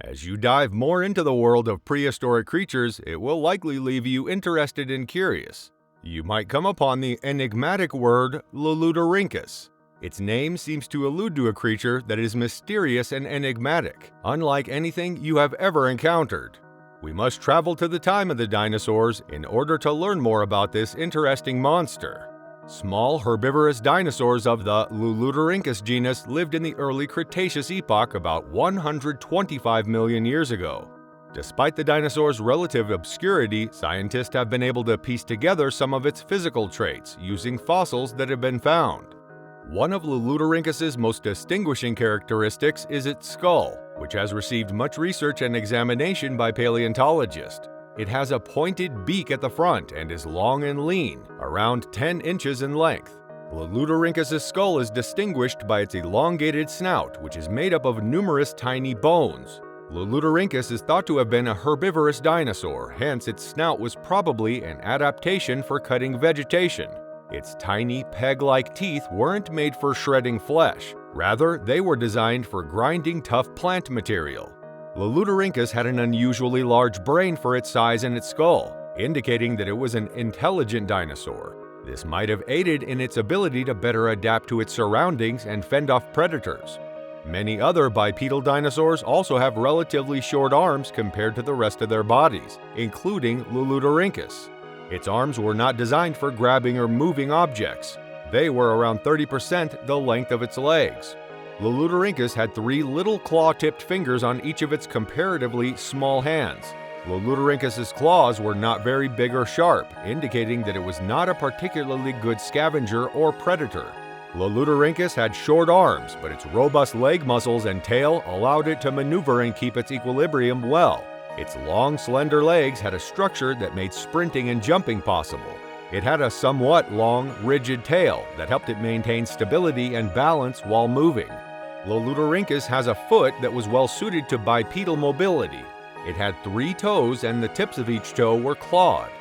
As you dive more into the world of prehistoric creatures, it will likely leave you interested and curious. You might come upon the enigmatic word Lalieudorhynchus. Its name seems to allude to a creature that is mysterious and enigmatic, unlike anything you have ever encountered. We must travel to the time of the dinosaurs in order to learn more about this interesting monster. Small herbivorous dinosaurs of the Lalieudorhynchus genus lived in the Early Cretaceous epoch about 125 million years ago. Despite the dinosaur's relative obscurity, scientists have been able to piece together some of its physical traits using fossils that have been found. One of Lalieudorhynchus's most distinguishing characteristics is its skull, which has received much research and examination by paleontologists. It has a pointed beak at the front and is long and lean, around 10 inches in length. Lalieudorhynchus's skull is distinguished by its elongated snout, which is made up of numerous tiny bones. Lalieudorhynchus is thought to have been a herbivorous dinosaur, hence its snout was probably an adaptation for cutting vegetation. Its tiny, peg-like teeth weren't made for shredding flesh. Rather, they were designed for grinding tough plant material. Lalieudorhynchus had an unusually large brain for its size and its skull, indicating that it was an intelligent dinosaur. This might have aided in its ability to better adapt to its surroundings and fend off predators. Many other bipedal dinosaurs also have relatively short arms compared to the rest of their bodies, including Lalieudorhynchus. Its arms were not designed for grabbing or moving objects. They were around 30% the length of its legs. Lalieudorhynchus had 3 little claw-tipped fingers on each of its comparatively small hands. Lalieudorhynchus's claws were not very big or sharp, indicating that it was not a particularly good scavenger or predator. Lalieudorhynchus had short arms, but its robust leg muscles and tail allowed it to maneuver and keep its equilibrium well. Its long, slender legs had a structure that made sprinting and jumping possible. It had a somewhat long, rigid tail that helped it maintain stability and balance while moving. Lalieudorhynchus has a foot that was well suited to bipedal mobility. It had 3 toes and the tips of each toe were clawed.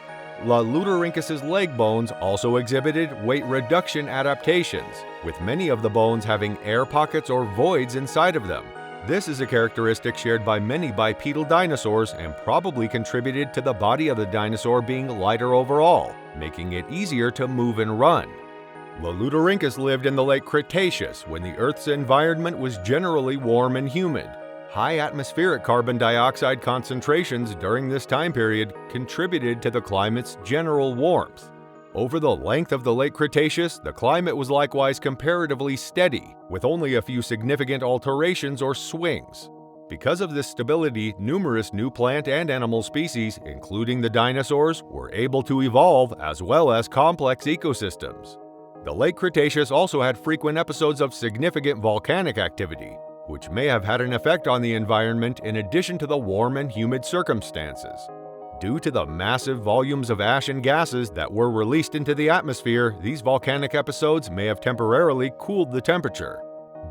Lalieudorhynchus's leg bones also exhibited weight reduction adaptations, with many of the bones having air pockets or voids inside of them. This is a characteristic shared by many bipedal dinosaurs and probably contributed to the body of the dinosaur being lighter overall, making it easier to move and run. Lalieudorhynchus lived in the late Cretaceous when the Earth's environment was generally warm and humid. High atmospheric carbon dioxide concentrations during this time period contributed to the climate's general warmth. Over the length of the late Cretaceous, the climate was likewise comparatively steady, with only a few significant alterations or swings. Because of this stability, numerous new plant and animal species, including the dinosaurs, were able to evolve as well as complex ecosystems. The late Cretaceous also had frequent episodes of significant volcanic activity, which may have had an effect on the environment in addition to the warm and humid circumstances. Due to the massive volumes of ash and gases that were released into the atmosphere, these volcanic episodes may have temporarily cooled the temperature.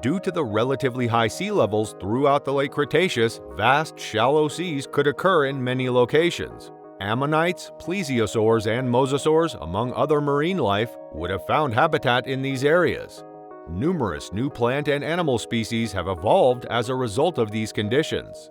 Due to the relatively high sea levels throughout the late Cretaceous, vast, shallow seas could occur in many locations. Ammonites, plesiosaurs, and mosasaurs, among other marine life, would have found habitat in these areas. Numerous new plant and animal species have evolved as a result of these conditions.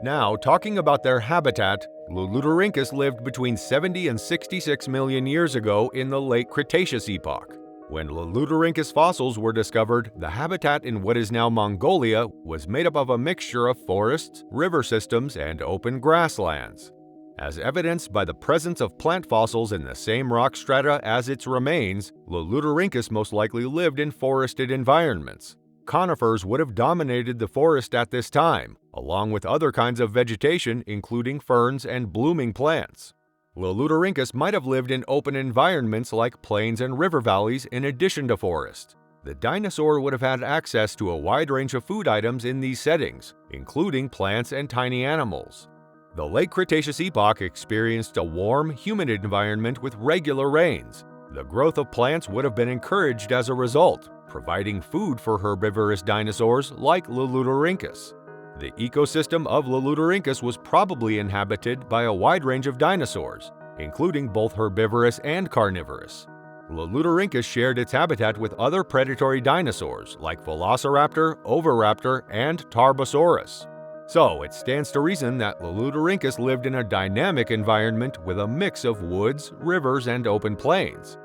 Now, talking about their habitat, Lalieudorhynchus lived between 70 and 66 million years ago in the late Cretaceous epoch. When Lalieudorhynchus fossils were discovered, the habitat in what is now Mongolia was made up of a mixture of forests, river systems, and open grasslands. As evidenced by the presence of plant fossils in the same rock strata as its remains, Lalieudorhynchus most likely lived in forested environments. Conifers would have dominated the forest at this time, along with other kinds of vegetation including ferns and blooming plants. Lalieudorhynchus might have lived in open environments like plains and river valleys in addition to forest. The dinosaur would have had access to a wide range of food items in these settings, including plants and tiny animals. The late Cretaceous epoch experienced a warm, humid environment with regular rains. The growth of plants would have been encouraged as a result, providing food for herbivorous dinosaurs like Lalieudorhynchus. The ecosystem of Lalieudorhynchus was probably inhabited by a wide range of dinosaurs, including both herbivorous and carnivorous. Lalieudorhynchus shared its habitat with other predatory dinosaurs like Velociraptor, Oviraptor, and Tarbosaurus. So it stands to reason that Lalieudorhynchus lived in a dynamic environment with a mix of woods, rivers, and open plains.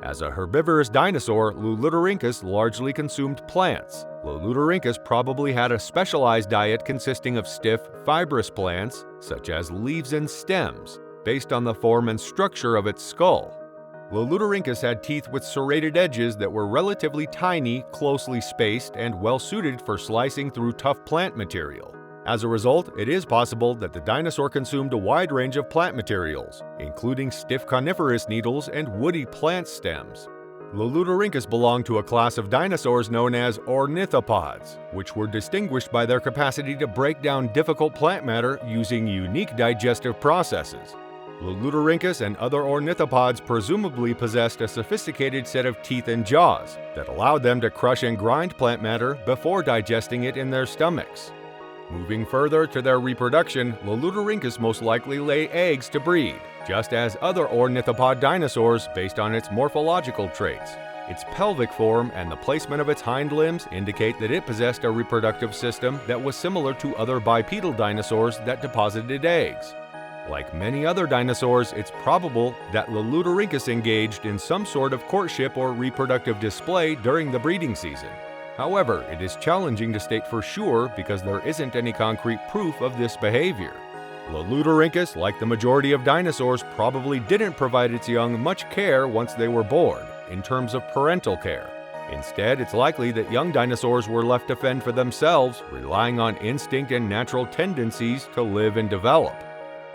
As a herbivorous dinosaur, Lalieudorhynchus largely consumed plants. Lalieudorhynchus probably had a specialized diet consisting of stiff, fibrous plants, such as leaves and stems, based on the form and structure of its skull. Lalieudorhynchus had teeth with serrated edges that were relatively tiny, closely spaced, and well-suited for slicing through tough plant material. As a result, it is possible that the dinosaur consumed a wide range of plant materials, including stiff coniferous needles and woody plant stems. Lalieudorhynchus belonged to a class of dinosaurs known as ornithopods, which were distinguished by their capacity to break down difficult plant matter using unique digestive processes. Lalieudorhynchus and other ornithopods presumably possessed a sophisticated set of teeth and jaws that allowed them to crush and grind plant matter before digesting it in their stomachs. Moving further to their reproduction, Lalieudorhynchus most likely lay eggs to breed, just as other ornithopod dinosaurs based on its morphological traits. Its pelvic form and the placement of its hind limbs indicate that it possessed a reproductive system that was similar to other bipedal dinosaurs that deposited eggs. Like many other dinosaurs, it's probable that Lalieudorhynchus engaged in some sort of courtship or reproductive display during the breeding season. However, it is challenging to state for sure because there isn't any concrete proof of this behavior. Lalieudorhynchus, like the majority of dinosaurs, probably didn't provide its young much care once they were born, in terms of parental care. Instead, it's likely that young dinosaurs were left to fend for themselves, relying on instinct and natural tendencies to live and develop.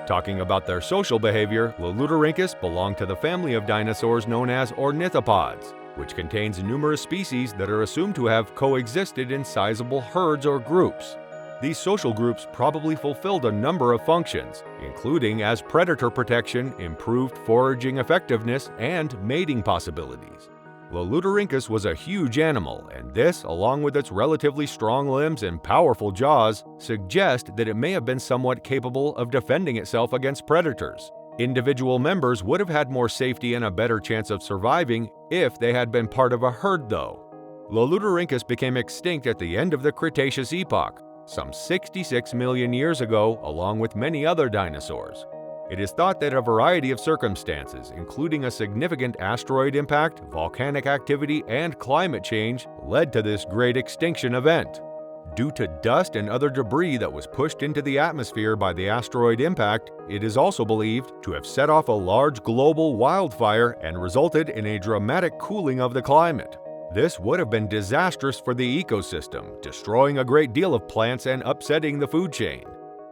Talking about their social behavior, Lalieudorhynchus belonged to the family of dinosaurs known as ornithopods, which contains numerous species that are assumed to have coexisted in sizable herds or groups. These social groups probably fulfilled a number of functions, including as predator protection, improved foraging effectiveness, and mating possibilities. Lalieudorhynchus was a huge animal, and this, along with its relatively strong limbs and powerful jaws, suggest that it may have been somewhat capable of defending itself against predators. Individual members would have had more safety and a better chance of surviving if they had been part of a herd, though. Lalieudorhynchus became extinct at the end of the Cretaceous epoch, some 66 million years ago, along with many other dinosaurs. It is thought that a variety of circumstances, including a significant asteroid impact, volcanic activity, and climate change, led to this great extinction event. Due to dust and other debris that was pushed into the atmosphere by the asteroid impact, it is also believed to have set off a large global wildfire and resulted in a dramatic cooling of the climate. This would have been disastrous for the ecosystem, destroying a great deal of plants and upsetting the food chain.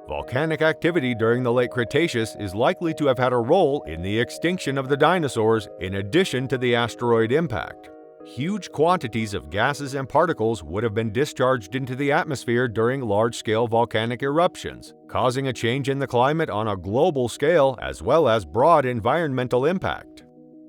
Volcanic activity during the late Cretaceous is likely to have had a role in the extinction of the dinosaurs in addition to the asteroid impact. Huge quantities of gases and particles would have been discharged into the atmosphere during large-scale volcanic eruptions, causing a change in the climate on a global scale as well as broad environmental impact.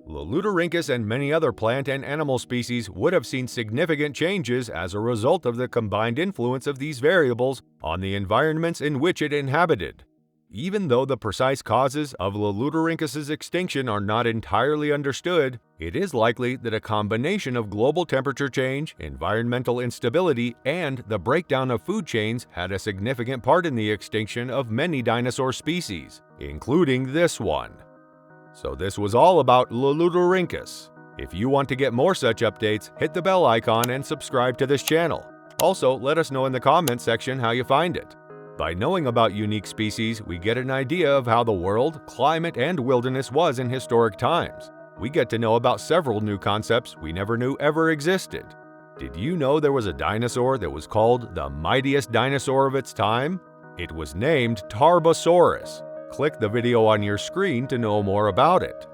Lalieudorhynchus and many other plant and animal species would have seen significant changes as a result of the combined influence of these variables on the environments in which it inhabited. Even though the precise causes of Lalieudorhynchus's extinction are not entirely understood, it is likely that a combination of global temperature change, environmental instability, and the breakdown of food chains had a significant part in the extinction of many dinosaur species, including this one. So this was all about Lalieudorhynchus. If you want to get more such updates, hit the bell icon and subscribe to this channel. Also, let us know in the comments section how you find it. By knowing about unique species, we get an idea of how the world, climate, and wilderness was in historic times. We get to know about several new concepts we never knew ever existed. Did you know there was a dinosaur that was called the mightiest dinosaur of its time? It was named Tarbosaurus. Click the video on your screen to know more about it.